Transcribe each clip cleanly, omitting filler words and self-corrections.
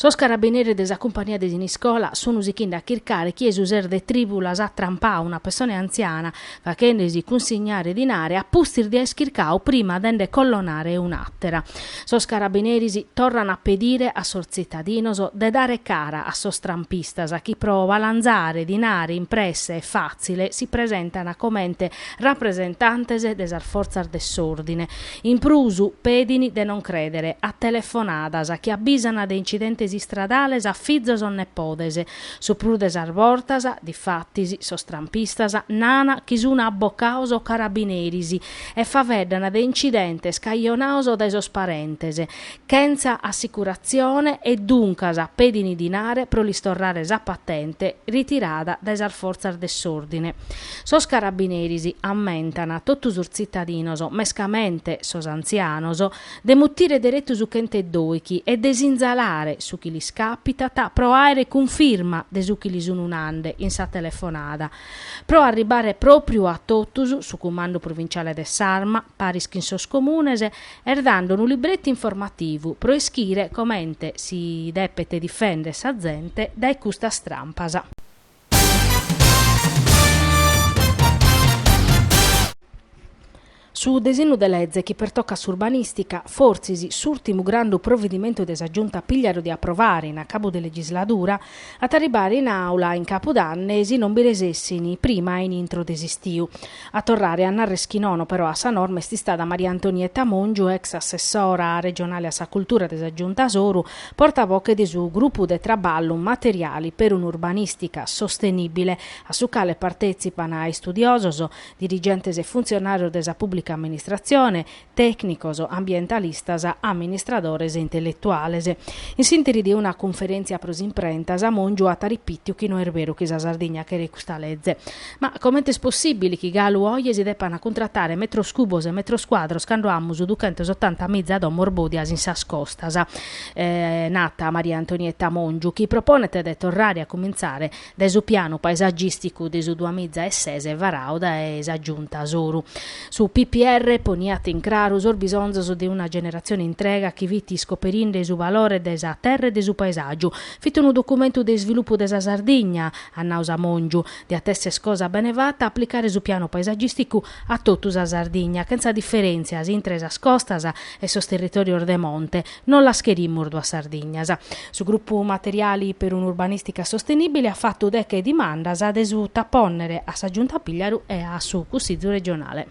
Sos carabinieri desa compagnia de Siniscola sono usichin da chircare chi esuser de tribulas a trampà una persona anziana facendesi consignare dinare a pustir di eschircao prima dende collonare un'attera. Sos carabinieri tornano a pedire a sos cittadinos de dare cara a sos trampistas a chi prova a lanzare dinare impresse e facile si presentano come rappresentantes desas forzas dell'ordine. In prusu pedini de non credere a telefonadas a chi avvisano de incidentes stradales a fizzos o nepodese, su prudes arbortas, difattisi, sostrampistas, nana, chisuna abboccaos o carabinerisi, e faveddana de incidentes caionaos o de sos parentese, chenza assicurazione e duncas a pedini dinare pro listorrares a patente ritirada desas forzas dell'ordine. Sos carabinerisi ammentana totus os cittadinos, mescamente sos anzianos, de muttire deretto su chente doichi e desinzalare su chi li scapita pro aere conferma de su chi li sununande in sa telefonada, pro arribare proprio a totus su comando provinciale de Sarma, paris in sos comunes, dando un libretto informativo pro eschire commente si depete difende sa gente dai custa strampasa. Su desinu de legge chi pertocca s'urbanistica, forzisi s'ultimu grande provvedimento desa giunta pigliaro di approvare in a capo de legislatura, a arrivare in aula in capodannesi non biresessini prima in intro desistiu. A torrare a narre schinono però a sa norma sti stata Maria Antonietta Mongiu, ex assessora regionale a sa cultura desa giunta Soru, portavoce di su gruppo de traballo materiali per un'urbanistica sostenibile, a su quale partecipano ai studiosos, dirigentes e funzionario desa pubblica amministrazione, tecnicos, ambientalistas, amministradores e intellettuales. In sintesi di una conferenza pros imprentas a Mongiu a taripittiu chi no è vero che sa Sardegna che recusta legge. Ma come è possibile che galu oie si deppano contrattare metro scubos e metro squadros quando ammus 280 mizza do morbodias in sas costas? Nata Maria Antonietta Mongiu, chi proponete de torrare a cominciare da su piano paesaggistico de su 2006 varao da esa giunta Soru. Su PPR poniate in crarus or bisonzoso di una generazione intrega che viti scoperinde su valore desa terra e de su paesaggio. Fite un documento di sviluppo desa Sardegna a nausa Mongiu, di attesse scosa benevata applicare su piano paesaggistico a totus a Sardegna, senza differenza intre esas costas e sos territorio de monte, non la scherimurdo a Sardegna. Su gruppo materiali per un'urbanistica sostenibile ha fatto decche dimandas ad esu tapponnere a sa giunta Pigliaru e a su Cussizzo regionale.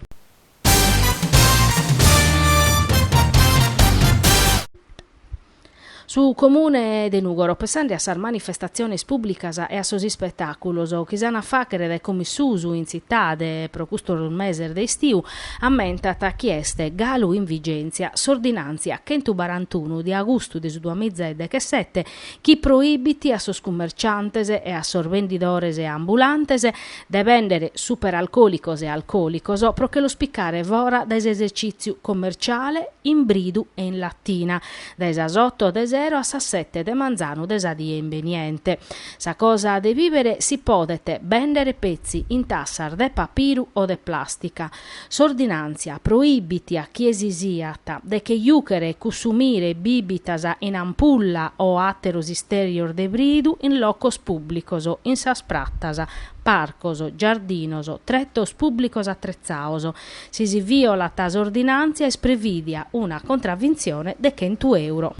Su comune de Nugoro, pensando a sar manifestazioni pubblicas e a sosi spettaculos, che sanno facere de commissusu in città de pro custo un mese de estiu, ammentata chieste galu in vigenzia, s'ordinanzia 141 di agosto de 2017, chi proibiti a sos commerciantes e a sos vendidores e ambulantes de vendere superalcolicos e alcolicos, pro che lo spiccare vora des esercizio commerciale in bridu e in lattina, des asotto des a sa 7 de manzano de sa die inveniente. Sa cosa de vivere si podete vendere pezzi in tassar de papiru o de plastica. S'ordinanzia proibiti a chi esisiata de che iuchere consumire bibitas in ampulla o atteros isterior de bridu in locos publicos in sas prattas, parcos, giardinos, trettos públicos attrezzaos. Si viola tas ordinanzia e sprevidia una contravvenzione de 100 euro.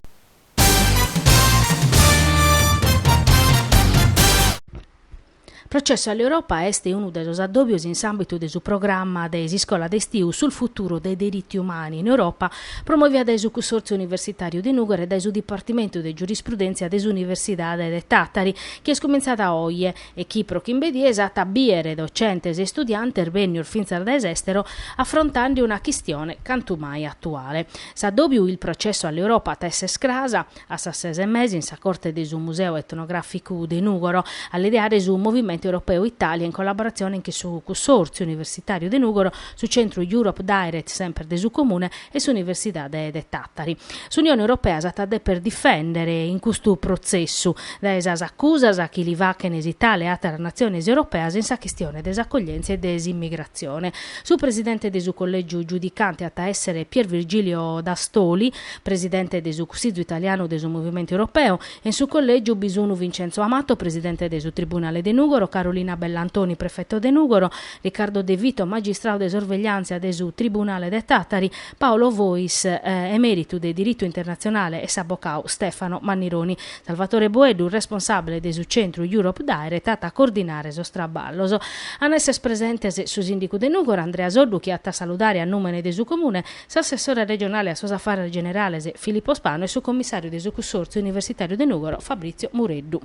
Processo all'Europa este uno de los addobbios in ambito de su programma de Scuola d'Estiu sul futuro dei diritti umani in Europa, promovia da su Consorzio Universitario di Nugaro e da su Dipartimento de Giurisprudenza des Universidade de Tattari, che è scominciata oggi e chi pro chi imbedì esatta biere docentes e studianti vennero finza dall'estero affrontando una questione cantu mai attuale. S'addobbio il processo all'Europa tesse scrasa a sa 6 mesi in sa corte de su Museo Etnografico de Nugaro all'ideare su movimento Parlamento Europeo Italia in collaborazione anche su Consorzio Universitario de Nugoro, su Centro Europe Direct sempre de su Comune e su Università de Tattari. L'Unione Europea è stata per difendere in questo processo da esas accusas a chi li va che nesità le altre nazioni europee in sa questione desaccoglienza e desimmigrazione. Su presidente del collegio giudicante a essere Pier Virgilio D'Astoli, presidente del Consiglio italiano del Movimento Europeo, e su collegio Bisunu Vincenzo Amato, presidente del Tribunale de Nugoro, Carolina Bellantoni, prefetto de Nugoro, Riccardo De Vito, magistrato de sorveglianza del Tribunale de Tattari, Paolo Vois, emerito de diritto internazionale e Sabocao Stefano Mannironi, Salvatore Boedu, responsabile del Centro Europe Direct, a coordinare lo straballoso. Anesse presentes su sindico de Nugoro, Andrea Soddu, che a salutare a nome del comune, l'assessore regionale a Affari Generale Filippo Spano e su commissario del Consorzio Universitario de Nugoro Fabrizio Mureddu.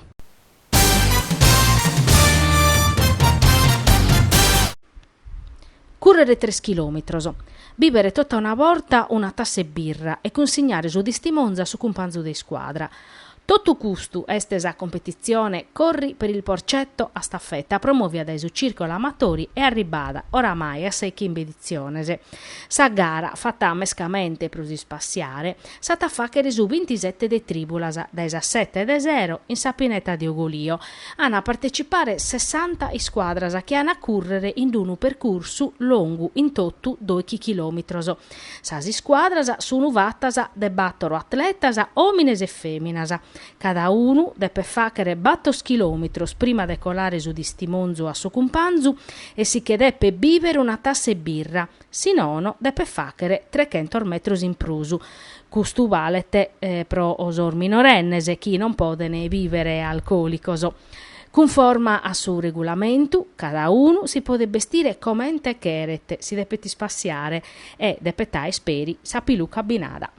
Correre 3 chilometri, bibere tutta una volta una tassa e birra e consegnare su di stimonza su companzo di squadra. Tutto questo, estesa competizione, corri per il porcetto a staffetta, promuovia su circolo amatori e arribata oramai a 6 edizione. Sa gara, fatta mescamente per spaziare, stata fatta su 27 de tribulas, da 17 de 0 in Sapinetta di Ogolio. Hanno a partecipare 60 squadras che hanno a correre in un percorso lungo in tutto 2 chilometri. Sasi squadras sono vattas de battoro atletas, omines e feminas. Cada uno deve fare 8 chilometri prima di colare su di stimonzo a suo companzo e si che deve bivere una tassa e birra, se no deve fare 300 metri in prusu. Questo vale pro osor minorennes chi non possono vivere alcolicoso. Conforma a suo regolamento, cada uno si può vestire come ente cheret, si deve spaziare e deve speri sapilu cabinada.